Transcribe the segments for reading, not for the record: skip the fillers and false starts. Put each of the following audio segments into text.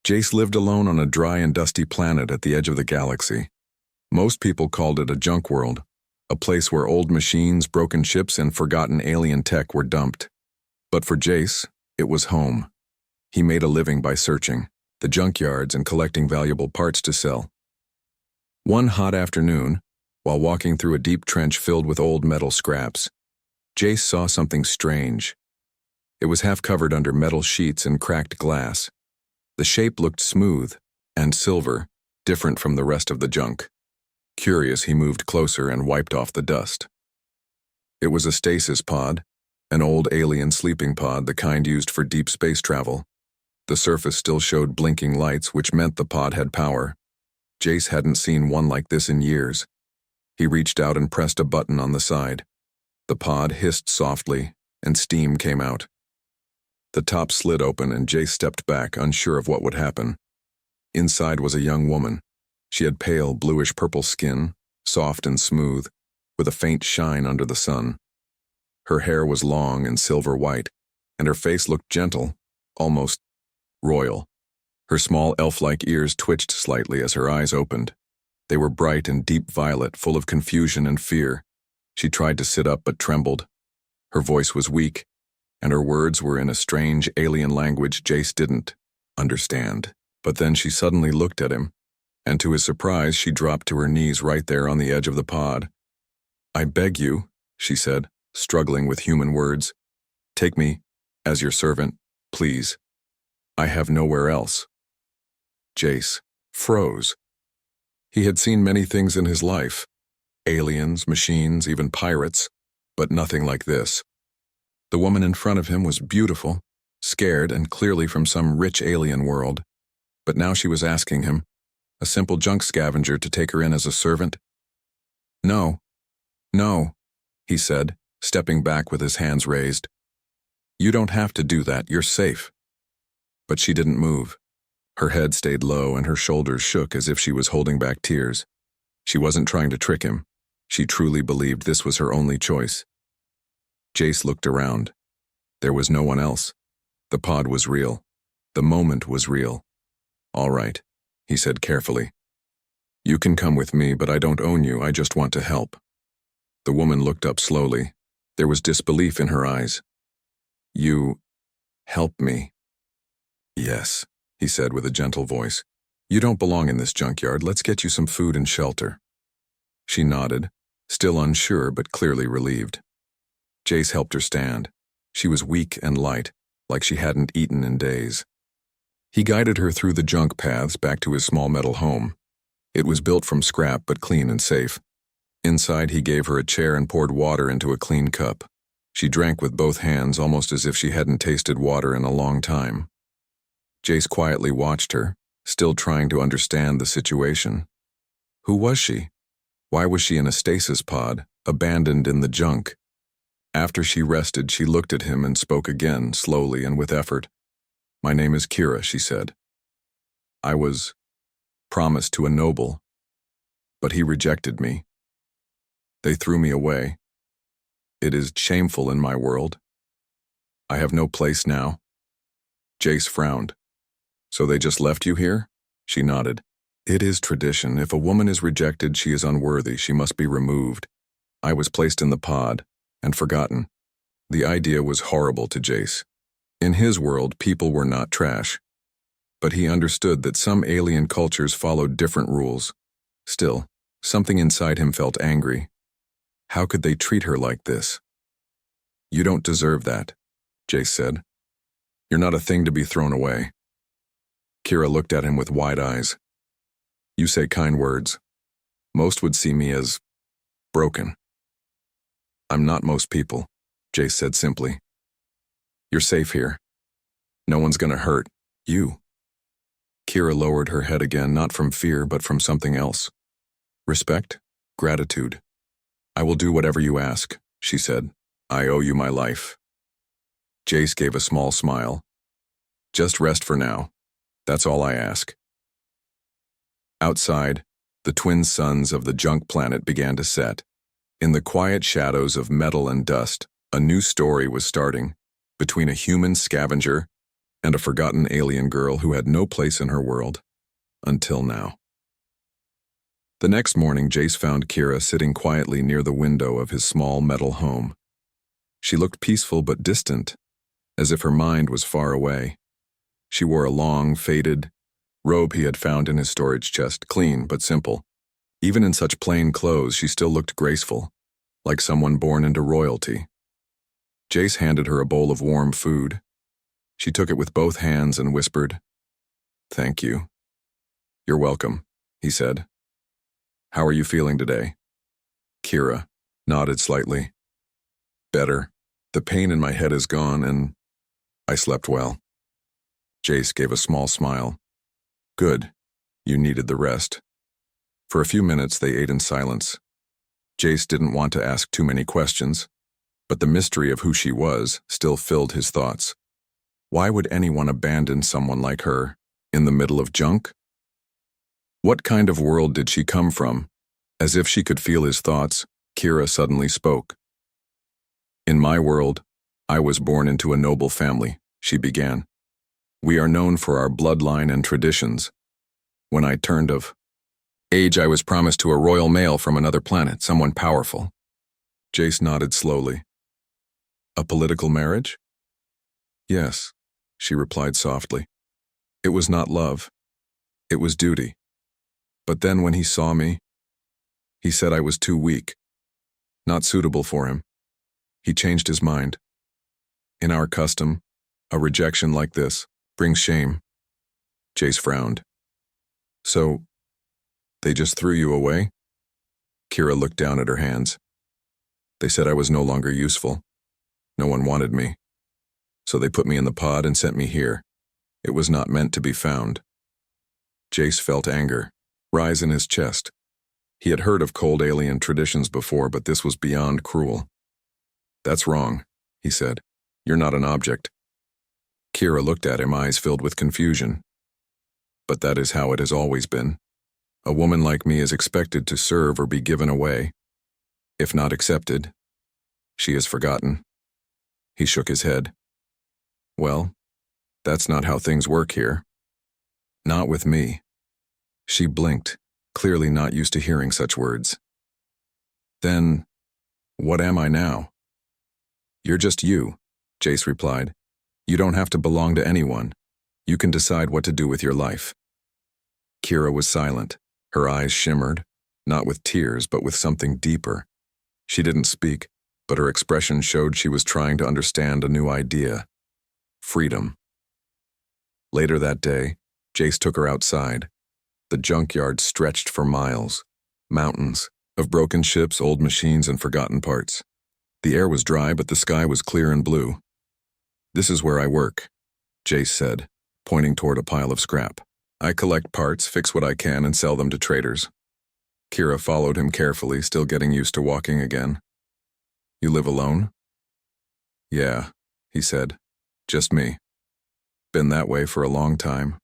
Jace lived alone on a dry and dusty planet at the edge of the galaxy. Most people called it a junk world, a place where old machines, broken ships, and forgotten alien tech were dumped. But for Jace, it was home. He made a living by searching the junkyards and collecting valuable parts to sell. One hot afternoon, while walking through a deep trench filled with old metal scraps, Jace saw something strange. It was half covered under metal sheets and cracked glass. The shape looked smooth and silver, different from the rest of the junk. Curious, he moved closer and wiped off the dust. It was a stasis pod, an old alien sleeping pod, the kind used for deep space travel. The surface still showed blinking lights, which meant the pod had power. Jace hadn't seen one like this in years. He reached out and pressed a button on the side. The pod hissed softly, and steam came out. The top slid open, and Jace stepped back, unsure of what would happen. Inside was a young woman. She had pale, bluish-purple skin, soft and smooth, with a faint shine under the sun. Her hair was long and silver-white, and her face looked gentle, almost royal. Her small elf-like ears twitched slightly as her eyes opened. They were bright and deep violet, full of confusion and fear. She tried to sit up but trembled. Her voice was weak, and her words were in a strange alien language Jace didn't understand. But then she suddenly looked at him, and to his surprise she dropped to her knees right there on the edge of the pod. "I beg you," she said, struggling with human words. "Take me as your servant, please. I have nowhere else." Jace froze. He had seen many things in his life. Aliens, machines, even pirates, but nothing like this. The woman in front of him was beautiful, scared, and clearly from some rich alien world. But now she was asking him, a simple junk scavenger, to take her in as a servant. "No, no," he said, stepping back with his hands raised. "You don't have to do that, you're safe." But she didn't move. Her head stayed low and her shoulders shook as if she was holding back tears. She wasn't trying to trick him. She truly believed this was her only choice. Jace looked around. There was no one else. The pod was real. The moment was real. "All right," he said carefully. "You can come with me, but I don't own you, I just want to help." The woman looked up slowly. There was disbelief in her eyes. "You help me?" "Yes," he said with a gentle voice. "You don't belong in this junkyard. Let's get you some food and shelter." She nodded, still unsure but clearly relieved. Jace helped her stand. She was weak and light, like she hadn't eaten in days. He guided her through the junk paths back to his small metal home. It was built from scrap but clean and safe. Inside, he gave her a chair and poured water into a clean cup. She drank with both hands, almost as if she hadn't tasted water in a long time. Jace quietly watched her, still trying to understand the situation. Who was she? Why was she in a stasis pod, abandoned in the junk? After she rested, she looked at him and spoke again, slowly and with effort. "My name is Kira," she said. "I was promised to a noble, but he rejected me. They threw me away. It is shameful in my world. I have no place now." Jace frowned. "So they just left you here?" She nodded. "It is tradition. If a woman is rejected, she is unworthy. She must be removed. I was placed in the pod and forgotten." The idea was horrible to Jace. In his world, people were not trash. But he understood that some alien cultures followed different rules. Still, something inside him felt angry. How could they treat her like this? "You don't deserve that," Jace said. "You're not a thing to be thrown away." Kira looked at him with wide eyes. "You say kind words. Most would see me as broken." "I'm not most people," Jace said simply. "You're safe here. No one's gonna hurt you." Kira lowered her head again, not from fear, but from something else. "Respect, gratitude. I will do whatever you ask," she said. "I owe you my life." Jace gave a small smile. "Just rest for now. That's all I ask." Outside, the twin suns of the junk planet began to set. In the quiet shadows of metal and dust, a new story was starting, between a human scavenger and a forgotten alien girl who had no place in her world. Until now. The next morning, Jace found Kira sitting quietly near the window of his small metal home. She looked peaceful but distant, as if her mind was far away. She wore a long, faded robe he had found in his storage chest, clean but simple. Even in such plain clothes, she still looked graceful, like someone born into royalty. Jace handed her a bowl of warm food. She took it with both hands and whispered, "Thank you." "You're welcome," he said. "How are you feeling today?" Kira nodded slightly. "Better. The pain in my head is gone and I slept well." Jace gave a small smile. "Good. You needed the rest." For a few minutes they ate in silence. Jace didn't want to ask too many questions, but the mystery of who she was still filled his thoughts. Why would anyone abandon someone like her in the middle of junk? What kind of world did she come from? As if she could feel his thoughts, Kira suddenly spoke. "In my world, I was born into a noble family," she began. "We are known for our bloodline and traditions. When I turned of age, I was promised to a royal male from another planet, someone powerful." Jace nodded slowly. "A political marriage?" "Yes," she replied softly. "It was not love. It was duty. But then when he saw me, he said I was too weak, not suitable for him. He changed his mind. In our custom, a rejection like this brings shame." Jace frowned. "So, they just threw you away?" Kira looked down at her hands. "They said I was no longer useful. No one wanted me. So they put me in the pod and sent me here. It was not meant to be found." Jace felt anger rise in his chest. He had heard of cold alien traditions before, but this was beyond cruel. "That's wrong," he said. "You're not an object." Kira looked at him, eyes filled with confusion. "But that is how it has always been. A woman like me is expected to serve or be given away. If not accepted, she is forgotten." He shook his head. "Well, that's not how things work here. Not with me." She blinked, clearly not used to hearing such words. "Then, what am I now?" "You're just you," Jace replied. "You don't have to belong to anyone. You can decide what to do with your life." Kira was silent. Her eyes shimmered, not with tears, but with something deeper. She didn't speak, but her expression showed she was trying to understand a new idea. Freedom. Later that day, Jace took her outside. The junkyard stretched for miles. Mountains of broken ships, old machines, and forgotten parts. The air was dry, but the sky was clear and blue. "This is where I work," Jace said, pointing toward a pile of scrap. "I collect parts, fix what I can, and sell them to traders." Kira followed him carefully, still getting used to walking again. "You live alone?" "Yeah," he said. "Just me. Been that way for a long time."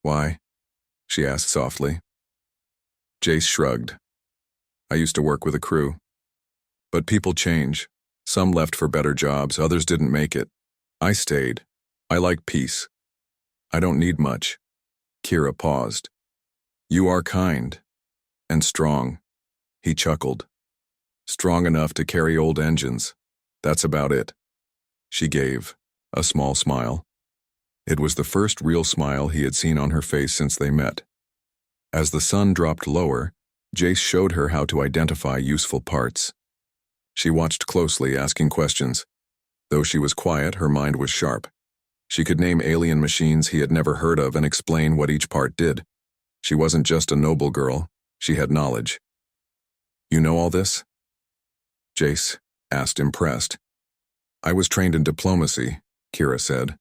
"Why?" she asked softly. Jace shrugged. "I used to work with a crew. But people change. Some left for better jobs, others didn't make it. I stayed. I like peace. I don't need much." Kira paused. "You are kind. And strong." He chuckled. "Strong enough to carry old engines. That's about it." She gave a small smile. It was the first real smile he had seen on her face since they met. As the sun dropped lower, Jace showed her how to identify useful parts. She watched closely, asking questions. Though she was quiet, her mind was sharp. She could name alien machines he had never heard of and explain what each part did. She wasn't just a noble girl, she had knowledge. "You know all this?" Jace asked, impressed. "I was trained in diplomacy," Kira said,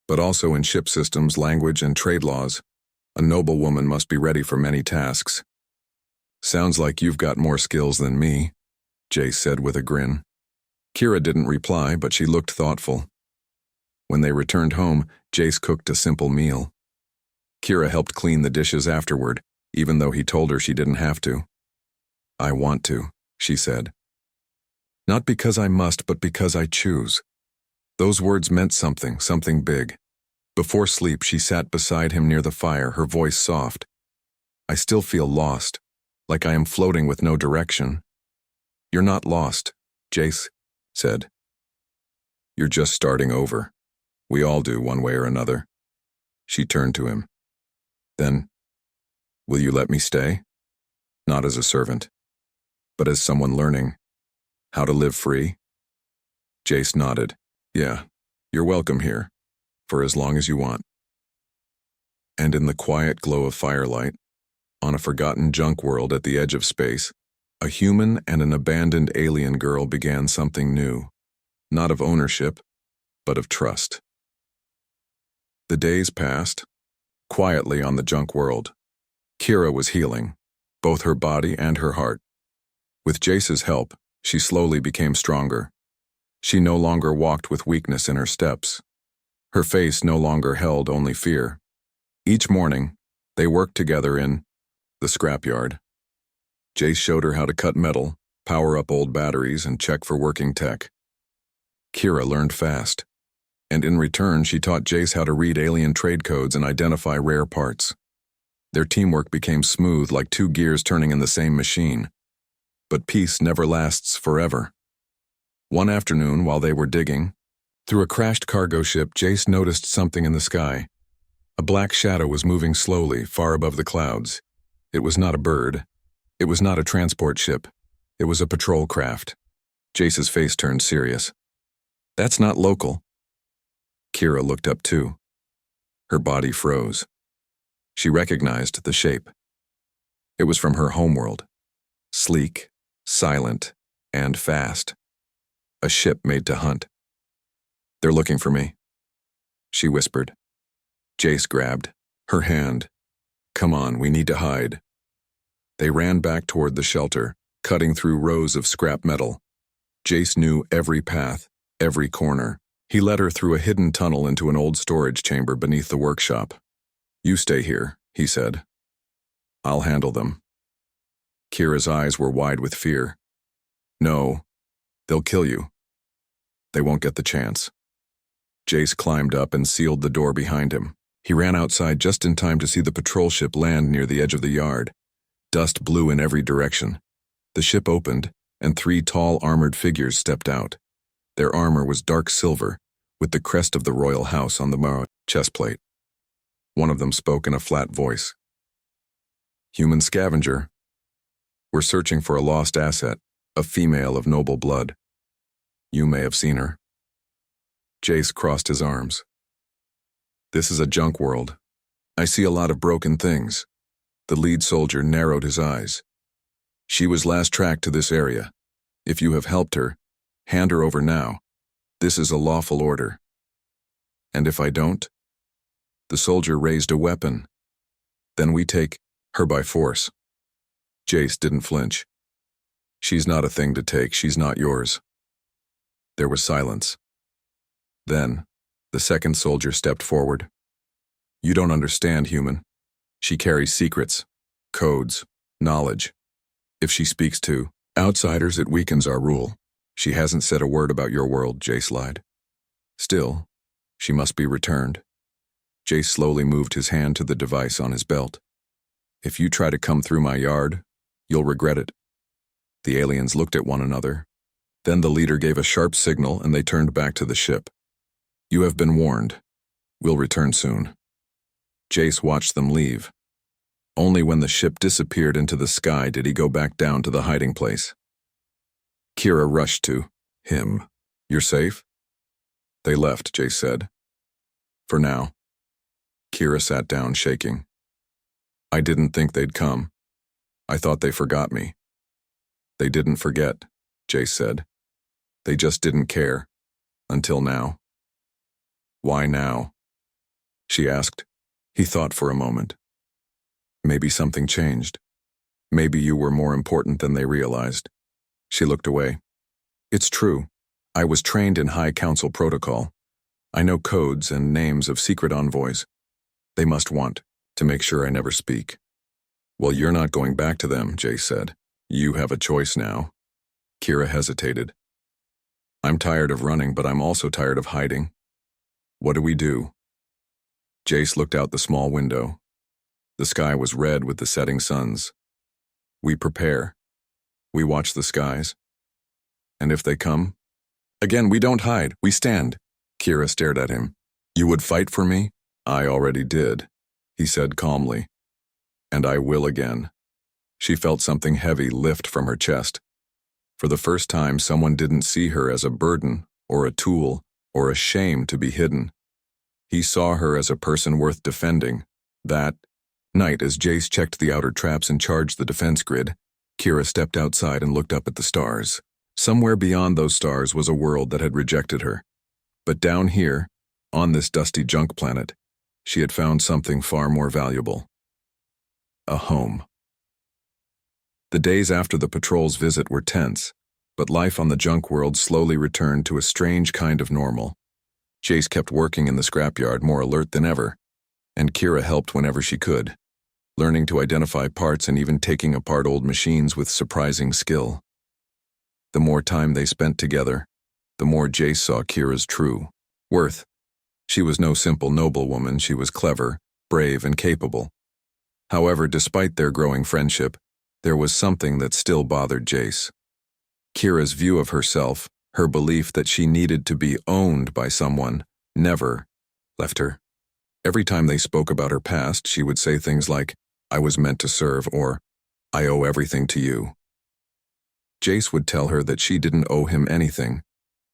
"but also in ship systems, language, and trade laws. A noble woman must be ready for many tasks." "Sounds like you've got more skills than me," Jace said with a grin. Kira didn't reply, but she looked thoughtful. When they returned home, Jace cooked a simple meal. Kira helped clean the dishes afterward, even though he told her she didn't have to. "I want to," she said. "Not because I must, but because I choose." Those words meant something big. Before sleep, she sat beside him near the fire, her voice soft. I still feel lost, like I am floating with no direction. You're not lost, Jace said. You're just starting over. We all do, one way or another. She turned to him. Then, will you let me stay? Not as a servant, but as someone learning how to live free? Jace nodded. Yeah, you're welcome here, for as long as you want. And in the quiet glow of firelight, on a forgotten junk world at the edge of space, a human and an abandoned alien girl began something new, not of ownership, but of trust. The days passed, quietly on the junk world. Kira was healing, both her body and her heart. With Jace's help, she slowly became stronger. She no longer walked with weakness in her steps. Her face no longer held only fear. Each morning, they worked together in the scrapyard. Jace showed her how to cut metal, power up old batteries, and check for working tech. Kira learned fast, and in return she taught Jace how to read alien trade codes and identify rare parts. Their teamwork became smooth, like two gears turning in the same machine. But peace never lasts forever. One afternoon, while they were digging, through a crashed cargo ship, Jace noticed something in the sky. A black shadow was moving slowly, far above the clouds. It was not a bird. It was not a transport ship. It was a patrol craft. Jace's face turned serious. That's not local. Kira looked up too. Her body froze. She recognized the shape. It was from her homeworld. Sleek, silent, and fast. A ship made to hunt. They're looking for me, she whispered. Jace grabbed her hand. Come on, we need to hide. They ran back toward the shelter, cutting through rows of scrap metal. Jace knew every path, every corner. He led her through a hidden tunnel into an old storage chamber beneath the workshop. You stay here, he said. I'll handle them. Kira's eyes were wide with fear. No, they'll kill you. They won't get the chance. Jace climbed up and sealed the door behind him. He ran outside just in time to see the patrol ship land near the edge of the yard. Dust blew in every direction. The ship opened, and 3 tall armored figures stepped out. Their armor was dark silver, with the crest of the royal house on the chest plate. One of them spoke in a flat voice. Human scavenger. We're searching for a lost asset, a female of noble blood. You may have seen her. Jace crossed his arms. This is a junk world. I see a lot of broken things. The lead soldier narrowed his eyes. She was last tracked to this area. If you have helped her, hand her over now. This is a lawful order. And if I don't? The soldier raised a weapon. Then we take her by force. Jace didn't flinch. She's not a thing to take, she's not yours. There was silence. Then, the second soldier stepped forward. You don't understand, human. She carries secrets, codes, knowledge. If she speaks to outsiders, it weakens our rule. She hasn't said a word about your world, Jace lied. Still, she must be returned. Jace slowly moved his hand to the device on his belt. If you try to come through my yard, you'll regret it. The aliens looked at one another. Then the leader gave a sharp signal and they turned back to the ship. You have been warned. We'll return soon. Jace watched them leave. Only when the ship disappeared into the sky did he go back down to the hiding place. Kira rushed to him. You're safe? They left, Jace said. For now. Kira sat down, shaking. I didn't think they'd come. I thought they forgot me. They didn't forget, Jace said. They just didn't care. Until now. Why now? She asked. He thought for a moment. Maybe something changed. Maybe you were more important than they realized. She looked away. It's true. I was trained in High Council protocol. I know codes and names of secret envoys. They must want to make sure I never speak. Well, you're not going back to them, Jace said. You have a choice now. Kira hesitated. I'm tired of running, but I'm also tired of hiding. What do we do? Jace looked out the small window. The sky was red with the setting suns. We prepare. We watch the skies. And if they come? Again, we don't hide, we stand. Kira stared at him. You would fight for me? I already did, he said calmly. And I will again. She felt something heavy lift from her chest. For the first time, someone didn't see her as a burden, or a tool, or a shame to be hidden. He saw her as a person worth defending. That night, as Jace checked the outer traps and charged the defense grid, Kira stepped outside and looked up at the stars. Somewhere beyond those stars was a world that had rejected her. But down here, on this dusty junk planet, she had found something far more valuable. A home. The days after the patrol's visit were tense, but life on the junk world slowly returned to a strange kind of normal. Jace kept working in the scrapyard more alert than ever, and Kira helped whenever she could, learning to identify parts and even taking apart old machines with surprising skill. The more time they spent together, the more Jace saw Kira's true worth. She was no simple noblewoman, she was clever, brave, and capable. However, despite their growing friendship, there was something that still bothered Jace. Kira's view of herself, her belief that she needed to be owned by someone, never left her. Every time they spoke about her past, she would say things like, I was meant to serve, or I owe everything to you. Jace would tell her that she didn't owe him anything,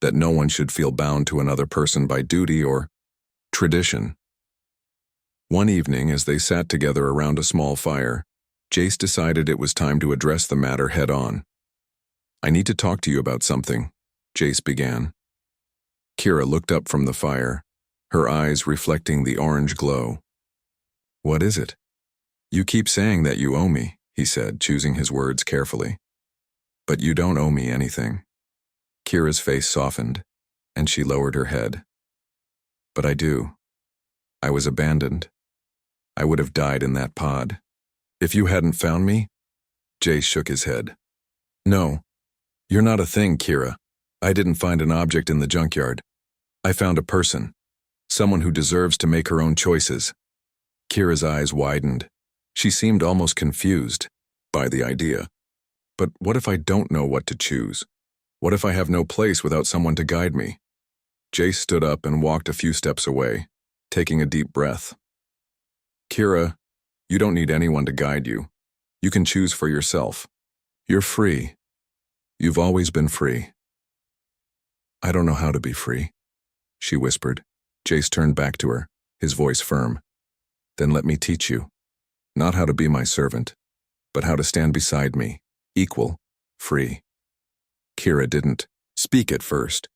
that no one should feel bound to another person by duty or tradition. One evening, as they sat together around a small fire, Jace decided it was time to address the matter head-on. I need to talk to you about something, Jace began. Kira looked up from the fire, her eyes reflecting the orange glow. What is it? You keep saying that you owe me, he said, choosing his words carefully. But you don't owe me anything. Kira's face softened, and she lowered her head. But I do. I was abandoned. I would have died in that pod. If you hadn't found me? Jace shook his head. No, you're not a thing, Kira. I didn't find an object in the junkyard. I found a person. Someone who deserves to make her own choices. Kira's eyes widened. She seemed almost confused by the idea. But what if I don't know what to choose? What if I have no place without someone to guide me? Jace stood up and walked a few steps away, taking a deep breath. Kira, you don't need anyone to guide you. You can choose for yourself. You're free. You've always been free. I don't know how to be free, she whispered. Jace turned back to her, his voice firm. Then let me teach you. Not how to be my servant, but how to stand beside me, equal, free. Kira didn't speak at first.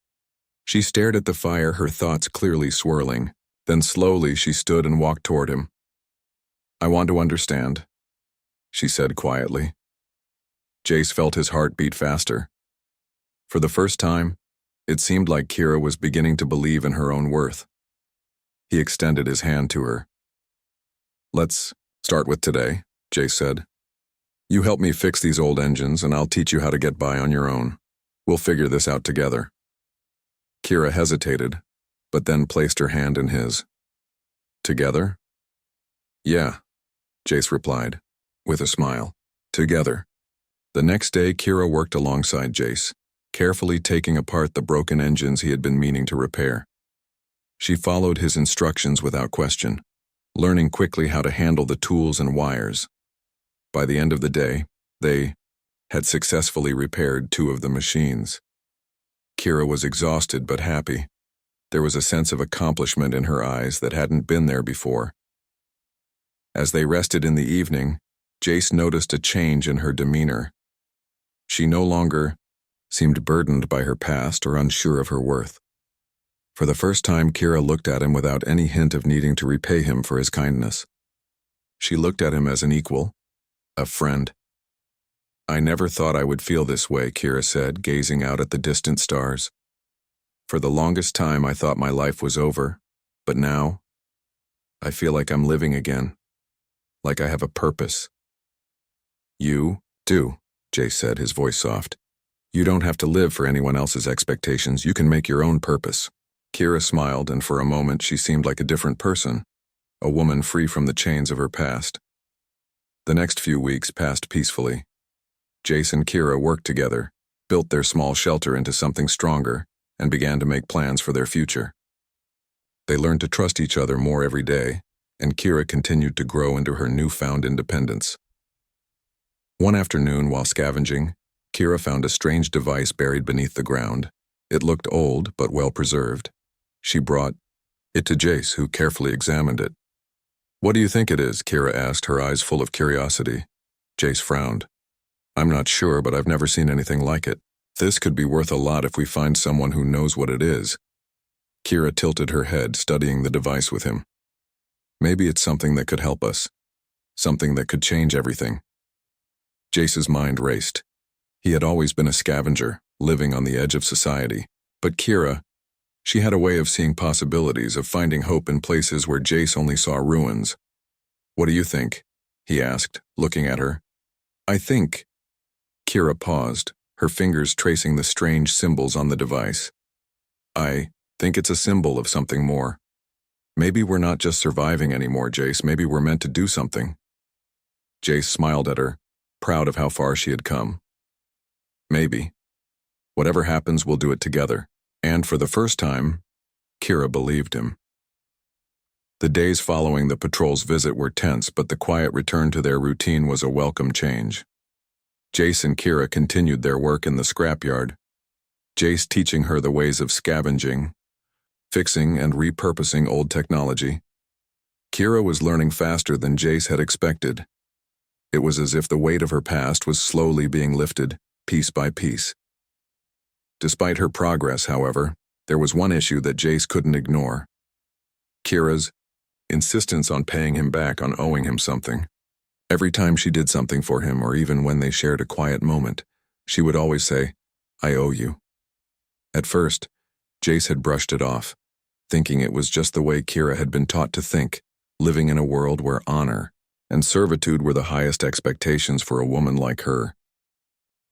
She stared at the fire, her thoughts clearly swirling. Then slowly she stood and walked toward him. I want to understand, she said quietly. Jace felt his heart beat faster. For the first time, it seemed like Kira was beginning to believe in her own worth. He extended his hand to her. Let's start with today, Jace said. You help me fix these old engines and I'll teach you how to get by on your own. We'll figure this out together. Kira hesitated, but then placed her hand in his. Together? Yeah, Jace replied, with a smile. Together. The next day, Kira worked alongside Jace, carefully taking apart the broken engines he had been meaning to repair. She followed his instructions without question, learning quickly how to handle the tools and wires. By the end of the day, they had successfully repaired 2 of the machines. Kira was exhausted but happy. There was a sense of accomplishment in her eyes that hadn't been there before. As they rested in the evening, Jace noticed a change in her demeanor. She no longer seemed burdened by her past or unsure of her worth. For the first time, Kira looked at him without any hint of needing to repay him for his kindness. She looked at him as an equal, a friend. I never thought I would feel this way, Kira said, gazing out at the distant stars. For the longest time, I thought my life was over, but now, I feel like I'm living again, like I have a purpose. You do, Jace said, his voice soft. You don't have to live for anyone else's expectations. You can make your own purpose. Kira smiled, and for a moment she seemed like a different person. a woman free from the chains of her past. The next few weeks passed peacefully. Jace and Kira worked together, built their small shelter into something stronger, and began to make plans for their future. They learned to trust each other more every day, and Kira continued to grow into her newfound independence. One afternoon, while scavenging, Kira found a strange device buried beneath the ground. It looked old, but well-preserved. She brought it to Jace, who carefully examined it. "What do you think it is?" Kira asked, her eyes full of curiosity. Jace frowned. "I'm not sure, but I've never seen anything like it. This could be worth a lot if we find someone who knows what it is." Kira tilted her head, studying the device with him. "Maybe it's something that could help us. Something that could change everything." Jace's mind raced. He had always been a scavenger, living on the edge of society. But Kira, she had a way of seeing possibilities, of finding hope in places where Jace only saw ruins. "What do you think?" he asked, looking at her. "I think—" Kira paused, her fingers tracing the strange symbols on the device. "I think it's a symbol of something more. Maybe we're not just surviving anymore, Jace. Maybe we're meant to do something." Jace smiled at her, proud of how far she had come. "Maybe. Whatever happens, we'll do it together." And for the first time, Kira believed him. The days following the patrol's visit were tense, but the quiet return to their routine was a welcome change. Jace and Kira continued their work in the scrapyard, Jace teaching her the ways of scavenging, fixing and repurposing old technology. Kira was learning faster than Jace had expected. It was as if the weight of her past was slowly being lifted, piece by piece. Despite her progress, however, there was one issue that Jace couldn't ignore. Kira's insistence on paying him back, on owing him something. Every time she did something for him, or even when they shared a quiet moment, she would always say, "I owe you." At first, Jace had brushed it off, thinking it was just the way Kira had been taught to think, living in a world where honor and servitude were the highest expectations for a woman like her.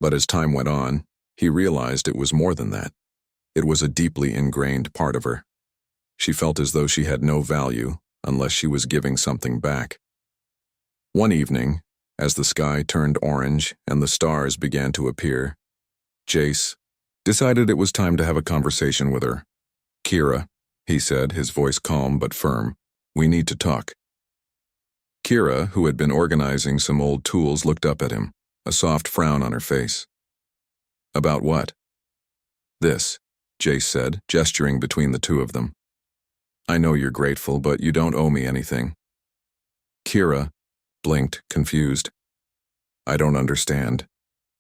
But as time went on, he realized it was more than that. It was a deeply ingrained part of her. She felt as though she had no value unless she was giving something back. One evening, as the sky turned orange and the stars began to appear, Jace decided it was time to have a conversation with her. "Kira," he said, his voice calm but firm, "we need to talk." Kira, who had been organizing some old tools, looked up at him, a soft frown on her face. "About what?" "This," Jace said, gesturing between the two of them. "I know you're grateful, but you don't owe me anything." Kira blinked, confused. "I don't understand.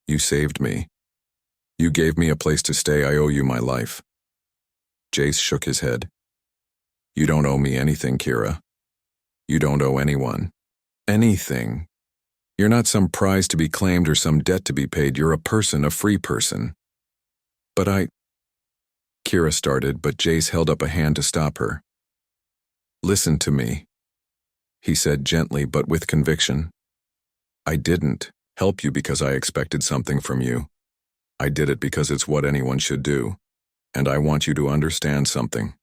You saved me. You gave me a place to stay. I owe you my life." Jace shook his head. "You don't owe me anything, Kira. You don't owe anyone anything. You're not some prize to be claimed or some debt to be paid. You're a person, a free person." "But Kira started, but Jace held up a hand to stop her. "Listen to me," he said gently but with conviction. "I didn't help you because I expected something from you. I did it because it's what anyone should do. And I want you to understand something.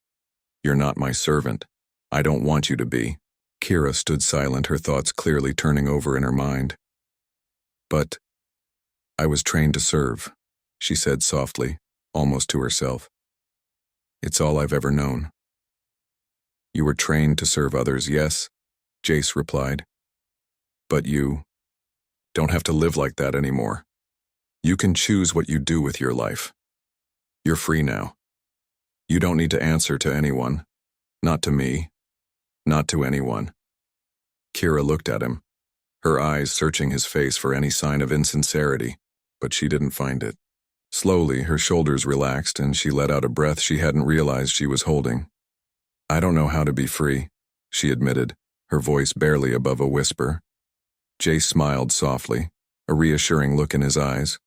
You're not my servant. I don't want you to be." Kira stood silent, her thoughts clearly turning over in her mind. "But I was trained to serve," she said softly, almost to herself. "It's all I've ever known." "You were trained to serve others, yes," Jace replied. "But you don't have to live like that anymore. You can choose what you do with your life. You're free now. You don't need to answer to anyone. Not to me. Not to anyone." Kira looked at him, her eyes searching his face for any sign of insincerity, but she didn't find it. Slowly, her shoulders relaxed and she let out a breath she hadn't realized she was holding. "I don't know how to be free," she admitted, her voice barely above a whisper. Jace smiled softly, a reassuring look in his eyes.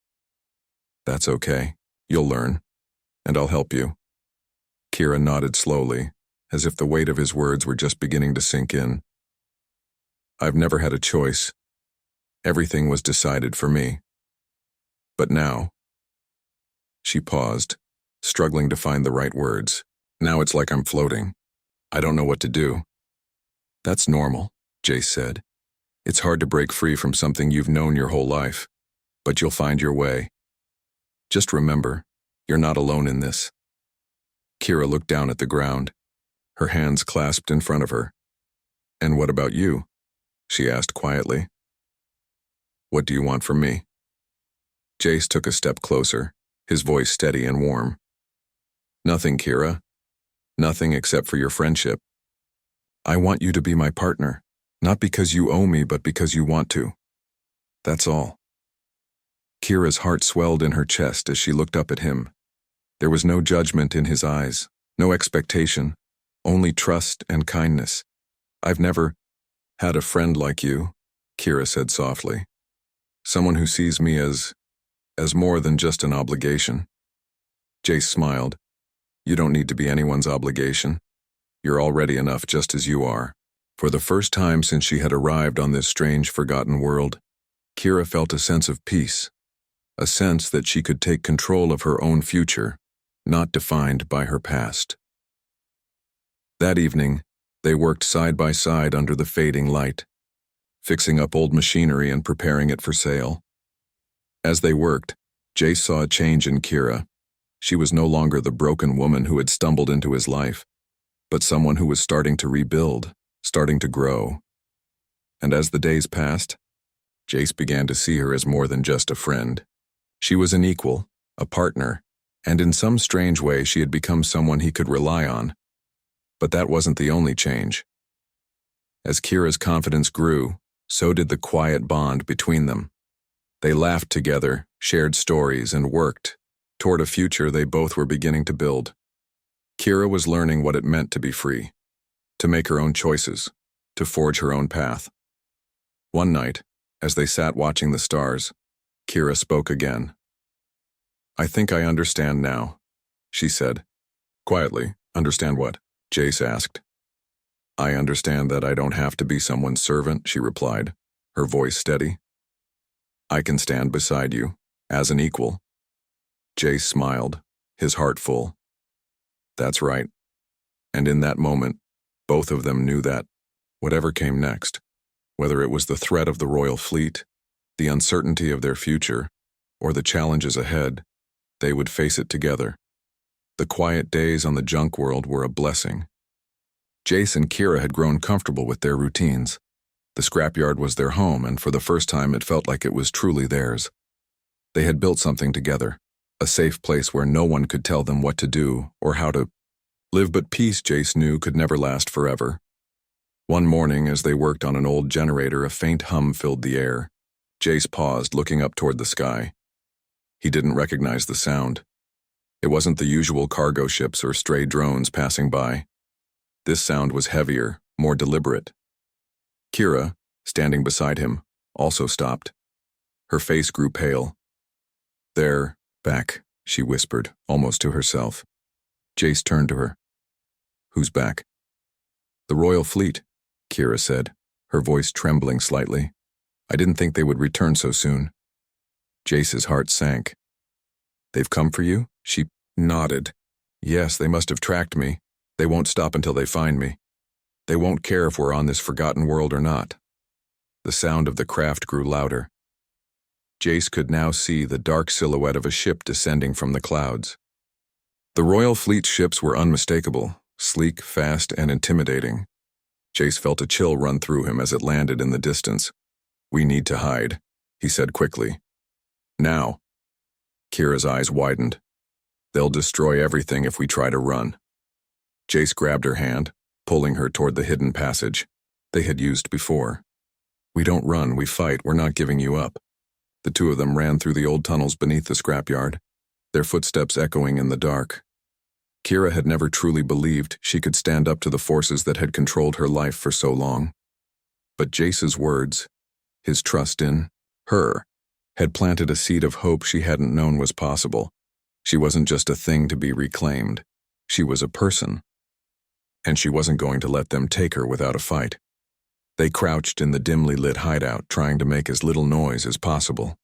"That's okay. You'll learn. And I'll help you." Kira nodded slowly, as if the weight of his words were just beginning to sink in. "I've never had a choice. Everything was decided for me. But now—" She paused, struggling to find the right words. "Now it's like I'm floating. I don't know what to do." That's normal, Jace said. It's hard to break free from something you've known your whole life, but you'll find your way. Just remember, you're not alone in this. Kira looked down at the ground, her hands clasped in front of her. And what about you? She asked quietly. What do you want from me? Jace took a step closer, his voice steady and warm. Nothing, Kira. Nothing except for your friendship. I want you to be my partner, not because you owe me, but because you want to. That's all. Kira's heart swelled in her chest as she looked up at him. There was no judgment in his eyes, no expectation, only trust and kindness. I've never had a friend like you, Kira said softly. Someone who sees me as more than just an obligation. Jace smiled. You don't need to be anyone's obligation. You're already enough just as you are. For the first time since she had arrived on this strange, forgotten world, Kira felt a sense of peace, a sense that she could take control of her own future, not defined by her past. That evening, they worked side by side under the fading light, fixing up old machinery and preparing it for sale. As they worked, Jace saw a change in Kira. She was no longer the broken woman who had stumbled into his life, but someone who was starting to rebuild, starting to grow. And as the days passed, Jace began to see her as more than just a friend. She was an equal, a partner, and in some strange way she had become someone he could rely on. But that wasn't the only change. As Kira's confidence grew, so did the quiet bond between them. They laughed together, shared stories, and worked toward a future they both were beginning to build. Kira was learning what it meant to be free, to make her own choices, to forge her own path. One night, as they sat watching the stars, Kira spoke again. I think I understand now, she said. Quietly, understand what? Jace asked. I understand that I don't have to be someone's servant, she replied, her voice steady. I can stand beside you, as an equal. Jace smiled, his heart full. That's right. And in that moment, both of them knew that, whatever came next, whether it was the threat of the royal fleet, the uncertainty of their future, or the challenges ahead, they would face it together. The quiet days on the junk world were a blessing. Jace and Kira had grown comfortable with their routines. The scrapyard was their home, and for the first time it felt like it was truly theirs. They had built something together, a safe place where no one could tell them what to do or how to live, but peace, Jace knew, could never last forever. One morning, as they worked on an old generator, a faint hum filled the air. Jace paused, looking up toward the sky. He didn't recognize the sound. It wasn't the usual cargo ships or stray drones passing by. This sound was heavier, more deliberate. Kira, standing beside him, also stopped. Her face grew pale. They're back, she whispered, almost to herself. Jace turned to her. Who's back? The royal fleet, Kira said, her voice trembling slightly. I didn't think they would return so soon. Jace's heart sank. They've come for you? She nodded. Yes, they must have tracked me. They won't stop until they find me. They won't care if we're on this forgotten world or not. The sound of the craft grew louder. Jace could now see the dark silhouette of a ship descending from the clouds. The Royal Fleet's ships were unmistakable, sleek, fast, and intimidating. Jace felt a chill run through him as it landed in the distance. We need to hide, he said quickly. Now. Kira's eyes widened. They'll destroy everything if we try to run. Jace grabbed her hand, pulling her toward the hidden passage they had used before. We don't run, we fight, we're not giving you up. The two of them ran through the old tunnels beneath the scrapyard, their footsteps echoing in the dark. Kira had never truly believed she could stand up to the forces that had controlled her life for so long. But Jace's words, his trust in her, had planted a seed of hope she hadn't known was possible. She wasn't just a thing to be reclaimed. She was a person. And she wasn't going to let them take her without a fight. They crouched in the dimly lit hideout, trying to make as little noise as possible.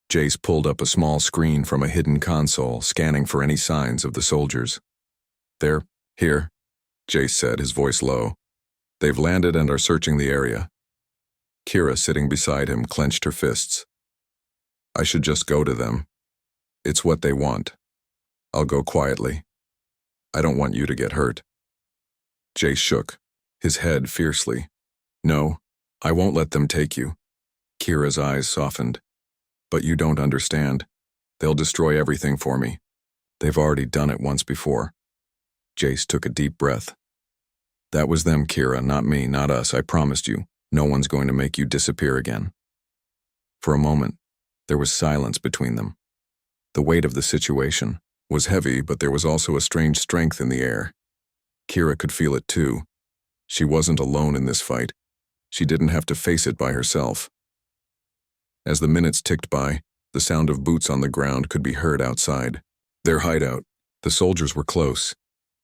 Jace pulled up a small screen from a hidden console, scanning for any signs of the soldiers. They're here, Jace said, his voice low. They've landed and are searching the area. Kira, sitting beside him, clenched her fists. I should just go to them. It's what they want. I'll go quietly. I don't want you to get hurt. Jace shook, his head fiercely. No, I won't let them take you. Kira's eyes softened. But you don't understand. They'll destroy everything for me. They've already done it once before. Jace took a deep breath. That was them, Kira, not me, not us. I promised you. No one's going to make you disappear again. For a moment, there was silence between them. The weight of the situation was heavy, but there was also a strange strength in the air. Kira could feel it too. She wasn't alone in this fight. She didn't have to face it by herself. As the minutes ticked by, the sound of boots on the ground could be heard outside. Their hideout. The soldiers were close.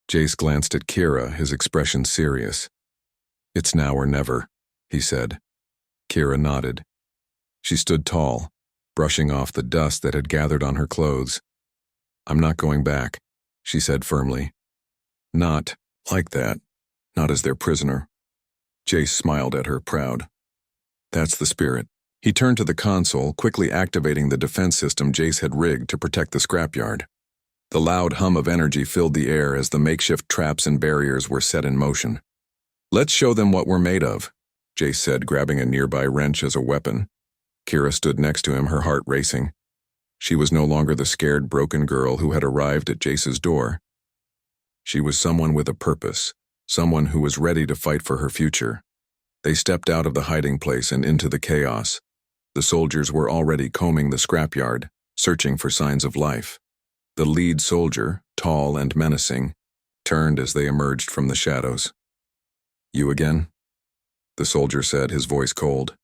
Jace glanced at Kira, his expression serious. It's now or never, he said. Kira nodded. She stood tall, brushing off the dust that had gathered on her clothes. I'm not going back, she said firmly. Not like that. Not as their prisoner. Jace smiled at her, proud. That's the spirit. He turned to the console, quickly activating the defense system Jace had rigged to protect the scrapyard. The loud hum of energy filled the air as the makeshift traps and barriers were set in motion. Let's show them what we're made of, Jace said, grabbing a nearby wrench as a weapon. Kira stood next to him, her heart racing. She was no longer the scared, broken girl who had arrived at Jace's door. She was someone with a purpose, someone who was ready to fight for her future. They stepped out of the hiding place and into the chaos. The soldiers were already combing the scrapyard, searching for signs of life. The lead soldier, tall and menacing, turned as they emerged from the shadows. You again? The soldier said, his voice cold.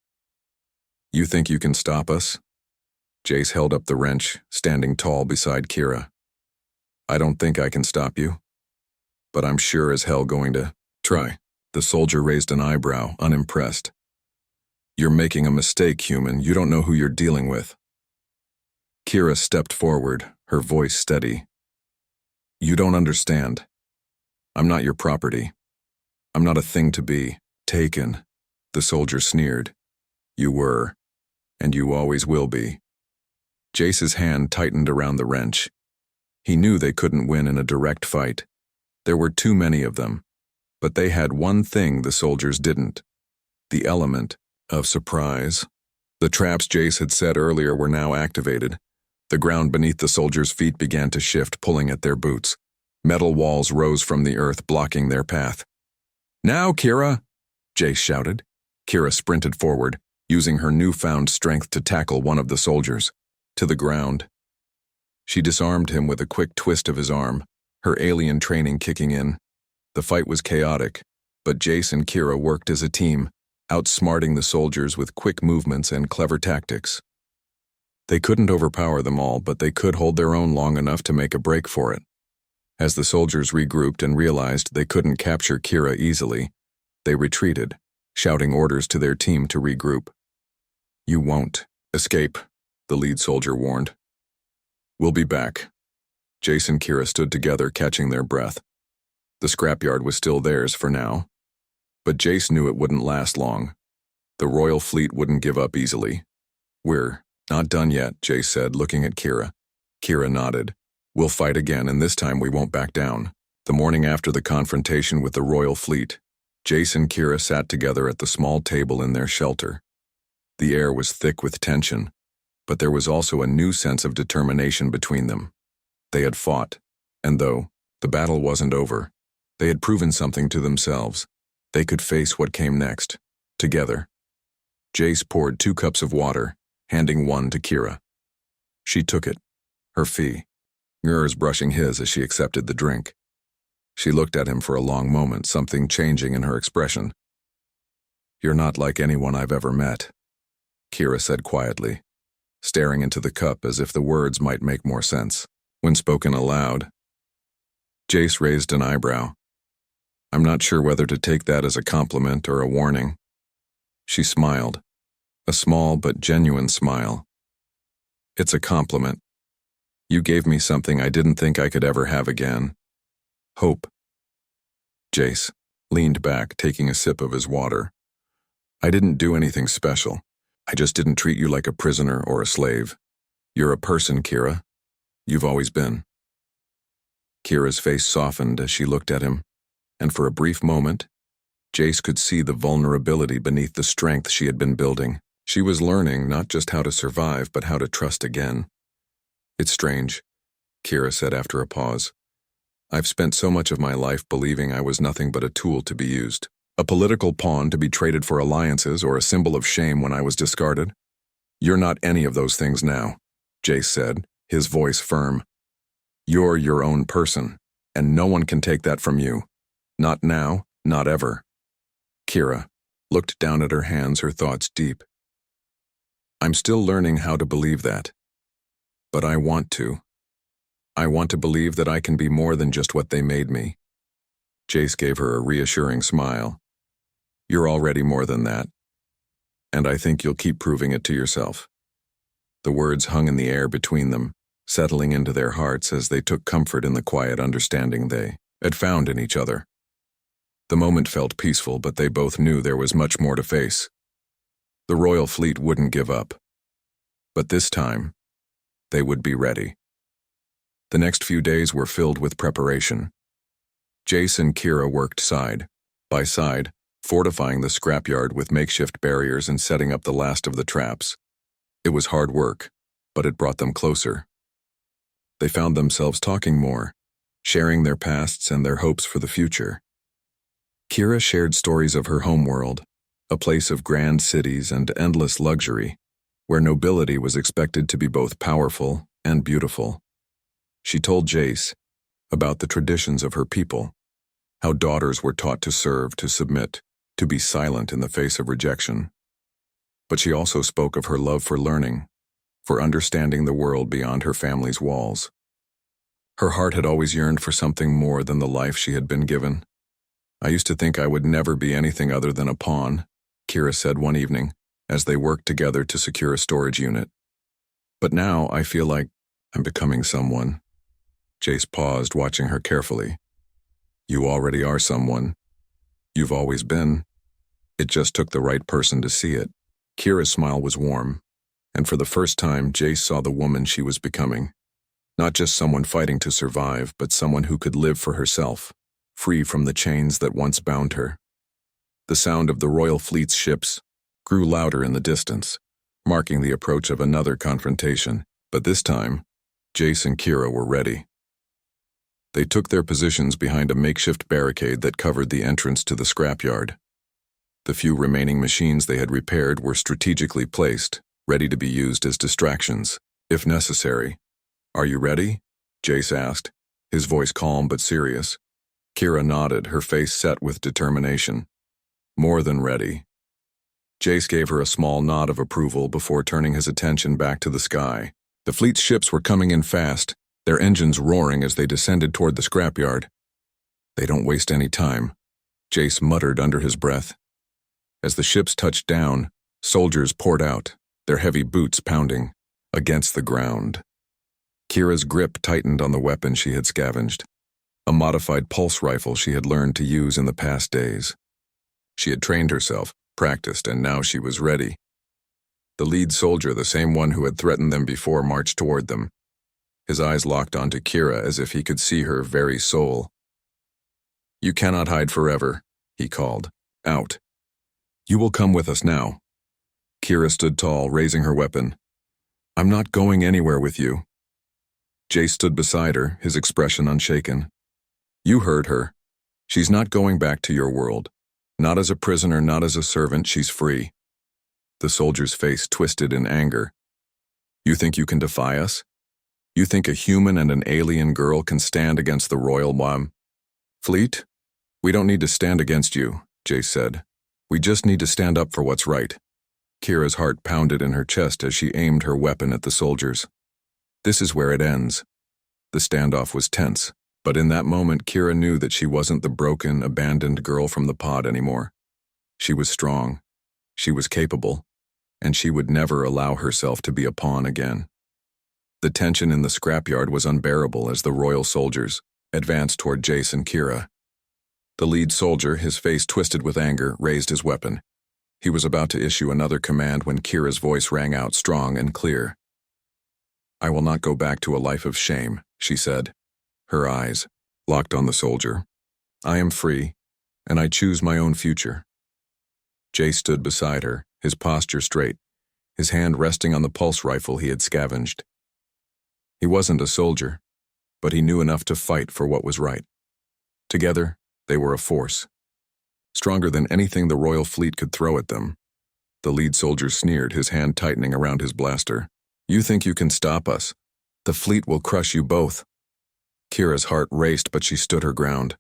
You think you can stop us? Jace held up the wrench, standing tall beside Kira. I don't think I can stop you. But I'm sure as hell going to try. The soldier raised an eyebrow, unimpressed. You're making a mistake, human. You don't know who you're dealing with. Kira stepped forward, her voice steady. You don't understand. I'm not your property. I'm not a thing to be taken. The soldier sneered. You were, and you always will be. Jace's hand tightened around the wrench. He knew they couldn't win in a direct fight. There were too many of them. But they had one thing the soldiers didn't. The element of surprise. The traps Jace had set earlier were now activated. The ground beneath the soldiers' feet began to shift, pulling at their boots. Metal walls rose from the earth, blocking their path. Now, Kira! Jace shouted. Kira sprinted forward, using her newfound strength to tackle one of the soldiers. To the ground. She disarmed him with a quick twist of his arm, her alien training kicking in. The fight was chaotic, but Jace and Kira worked as a team, outsmarting the soldiers with quick movements and clever tactics. They couldn't overpower them all, but they could hold their own long enough to make a break for it. As the soldiers regrouped and realized they couldn't capture Kira easily, they retreated, shouting orders to their team to regroup. You won't escape, the lead soldier warned. We'll be back. Jace and Kira stood together, catching their breath. The scrapyard was still theirs for now. But Jace knew it wouldn't last long. The royal fleet wouldn't give up easily. We're not done yet, Jace said, looking at Kira. Kira nodded. We'll fight again, and this time we won't back down. The morning after the confrontation with the royal fleet, Jace and Kira sat together at the small table in their shelter. The air was thick with tension, but there was also a new sense of determination between them. They had fought, and though the battle wasn't over, they had proven something to themselves. They could face what came next, together. Jace poured 2 cups of water, handing one to Kira. She took it, her fee, hers brushing his as she accepted the drink. She looked at him for a long moment, something changing in her expression. You're not like anyone I've ever met, Kira said quietly, staring into the cup as if the words might make more sense when spoken aloud. Jace raised an eyebrow. I'm not sure whether to take that as a compliment or a warning. She smiled, a small but genuine smile. It's a compliment. You gave me something I didn't think I could ever have again. Hope. Jace, leaned back, taking a sip of his water. I didn't do anything special. I just didn't treat you like a prisoner or a slave. You're a person, Kira. You've always been. Kira's face softened as she looked at him, and for a brief moment, Jace could see the vulnerability beneath the strength she had been building. She was learning not just how to survive, but how to trust again. It's strange, Kira said after a pause. I've spent so much of my life believing I was nothing but a tool to be used. A political pawn to be traded for alliances or a symbol of shame when I was discarded. You're not any of those things now, Jace said, his voice firm. You're your own person, and no one can take that from you. Not now, not ever. Kira looked down at her hands, her thoughts deep. I'm still learning how to believe that. But I want to. I want to believe that I can be more than just what they made me. Jace gave her a reassuring smile. You're already more than that. And I think you'll keep proving it to yourself. The words hung in the air between them, settling into their hearts as they took comfort in the quiet understanding they had found in each other. The moment felt peaceful, but they both knew there was much more to face. The royal fleet wouldn't give up. But this time, they would be ready. The next few days were filled with preparation. Jace and Kira worked side by side, fortifying the scrapyard with makeshift barriers and setting up the last of the traps. It was hard work, but it brought them closer. They found themselves talking more, sharing their pasts and their hopes for the future. Kira shared stories of her homeworld, a place of grand cities and endless luxury, where nobility was expected to be both powerful and beautiful. She told Jace about the traditions of her people, how daughters were taught to serve, to submit, to be silent in the face of rejection. But she also spoke of her love for learning, for understanding the world beyond her family's walls. Her heart had always yearned for something more than the life she had been given. I used to think I would never be anything other than a pawn, Kira said one evening, as they worked together to secure a storage unit. But now I feel like I'm becoming someone. Jace paused, watching her carefully. You already are someone. You've always been. It just took the right person to see it. Kira's smile was warm, and for the first time, Jace saw the woman she was becoming. Not just someone fighting to survive, but someone who could live for herself, free from the chains that once bound her. The sound of the royal fleet's ships grew louder in the distance, marking the approach of another confrontation. But this time, Jace and Kira were ready. They took their positions behind a makeshift barricade that covered the entrance to the scrapyard. The few remaining machines they had repaired were strategically placed, ready to be used as distractions, if necessary. Are you ready? Jace asked, his voice calm but serious. Kira nodded, her face set with determination. More than ready. Jace gave her a small nod of approval before turning his attention back to the sky. The fleet's ships were coming in fast, their engines roaring as they descended toward the scrapyard. They don't waste any time, Jace muttered under his breath. As the ships touched down, soldiers poured out, their heavy boots pounding against the ground. Kira's grip tightened on the weapon she had scavenged, a modified pulse rifle she had learned to use in the past days. She had trained herself, practiced, and now she was ready. The lead soldier, the same one who had threatened them before, marched toward them. His eyes locked onto Kira as if he could see her very soul. You cannot hide forever, he called. Out. You will come with us now. Kira stood tall, raising her weapon. I'm not going anywhere with you. Jace stood beside her, his expression unshaken. You heard her. She's not going back to your world. Not as a prisoner, not as a servant, she's free. The soldier's face twisted in anger. You think you can defy us? You think a human and an alien girl can stand against the royal fleet? We don't need to stand against you, Jace said. We just need to stand up for what's right. Kira's heart pounded in her chest as she aimed her weapon at the soldiers. This is where it ends. The standoff was tense, but in that moment Kira knew that she wasn't the broken, abandoned girl from the pod anymore. She was strong, she was capable, and she would never allow herself to be a pawn again. The tension in the scrapyard was unbearable as the royal soldiers advanced toward Jace and Kira. The lead soldier, his face twisted with anger, raised his weapon. He was about to issue another command when Kira's voice rang out strong and clear. "I will not go back to a life of shame," she said, her eyes locked on the soldier. "I am free, and I choose my own future." Jay stood beside her, his posture straight, his hand resting on the pulse rifle he had scavenged. He wasn't a soldier, but he knew enough to fight for what was right. Together, they were a force, stronger than anything the royal fleet could throw at them. The lead soldier sneered, his hand tightening around his blaster. "You think you can stop us? The fleet will crush you both." Kira's heart raced, but she stood her ground.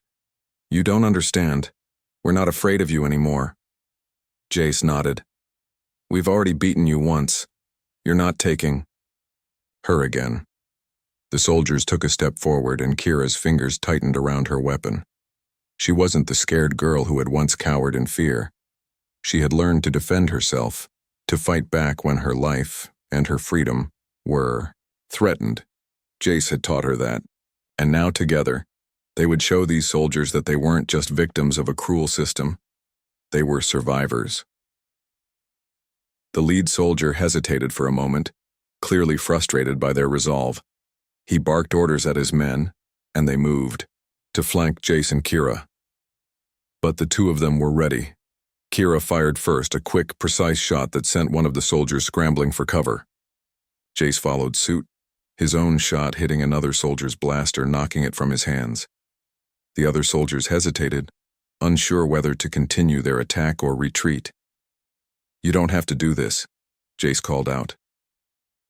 "You don't understand. We're not afraid of you anymore." Jace nodded. "We've already beaten you once. You're not taking her again." The soldiers took a step forward, and Kira's fingers tightened around her weapon. She wasn't the scared girl who had once cowered in fear. She had learned to defend herself, to fight back when her life and her freedom were threatened. Jace had taught her that. And now together, they would show these soldiers that they weren't just victims of a cruel system. They were survivors. The lead soldier hesitated for a moment, clearly frustrated by their resolve. He barked orders at his men, and they moved, to flank Jace and Kira. But the two of them were ready. Kira fired first, a quick, precise shot that sent one of the soldiers scrambling for cover. Jace followed suit, his own shot hitting another soldier's blaster, knocking it from his hands. The other soldiers hesitated, unsure whether to continue their attack or retreat. "You don't have to do this," Jace called out.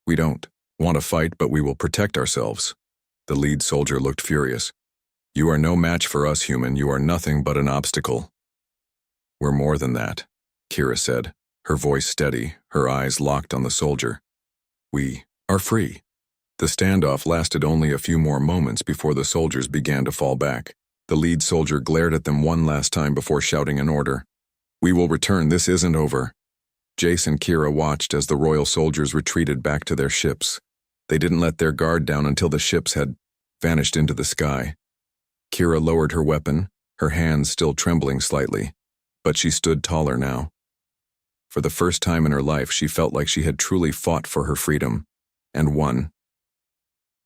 "We don't want to fight, but we will protect ourselves." The lead soldier looked furious. "You are no match for us, human. You are nothing but an obstacle." "We're more than that," Kira said, her voice steady, her eyes locked on the soldier. "We are free." The standoff lasted only a few more moments before the soldiers began to fall back. The lead soldier glared at them one last time before shouting an order. "We will return. This isn't over." Jace and Kira watched as the royal soldiers retreated back to their ships. They didn't let their guard down until the ships had vanished into the sky. Kira lowered her weapon, her hands still trembling slightly, but she stood taller now. For the first time in her life, she felt like she had truly fought for her freedom, and won.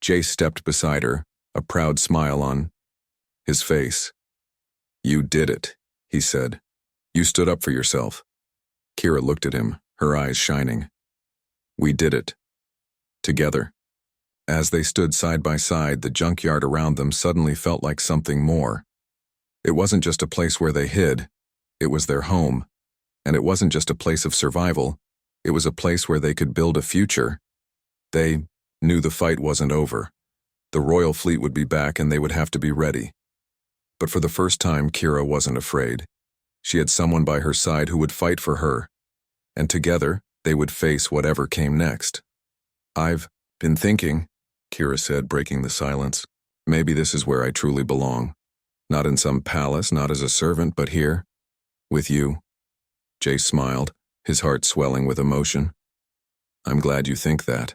Jace stepped beside her, a proud smile on his face. "You did it," he said. "You stood up for yourself." Kira looked at him, her eyes shining. "We did it. Together." As they stood side by side, the junkyard around them suddenly felt like something more. It wasn't just a place where they hid. It was their home. And it wasn't just a place of survival. It was a place where they could build a future. They knew the fight wasn't over. The royal fleet would be back, and they would have to be ready. But for the first time, Kira wasn't afraid. She had someone by her side who would fight for her. And together, they would face whatever came next. "I've been thinking," Kira said, breaking the silence. "Maybe this is where I truly belong. Not in some palace, not as a servant, but here, with you." Jace smiled, his heart swelling with emotion. "I'm glad you think that,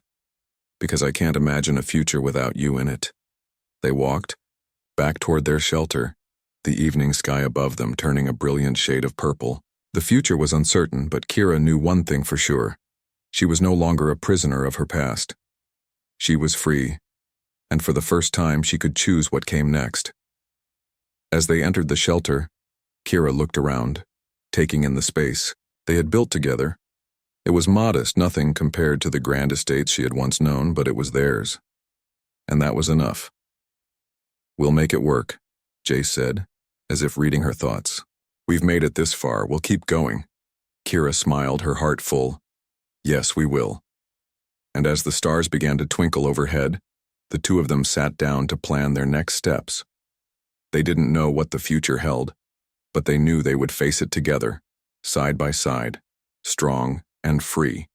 because I can't imagine a future without you in it." They walked back toward their shelter, the evening sky above them turning a brilliant shade of purple. The future was uncertain, but Kira knew one thing for sure. She was no longer a prisoner of her past. She was free, and for the first time she could choose what came next. As they entered the shelter, Kira looked around, taking in the space they had built together. It was modest, nothing compared to the grand estates she had once known, but it was theirs. And that was enough. "We'll make it work," Jace said, as if reading her thoughts. "We've made it this far, we'll keep going." Kira smiled, her heart full. "Yes, we will." And as the stars began to twinkle overhead, the two of them sat down to plan their next steps. They didn't know what the future held, but they knew they would face it together, side by side, strong and free.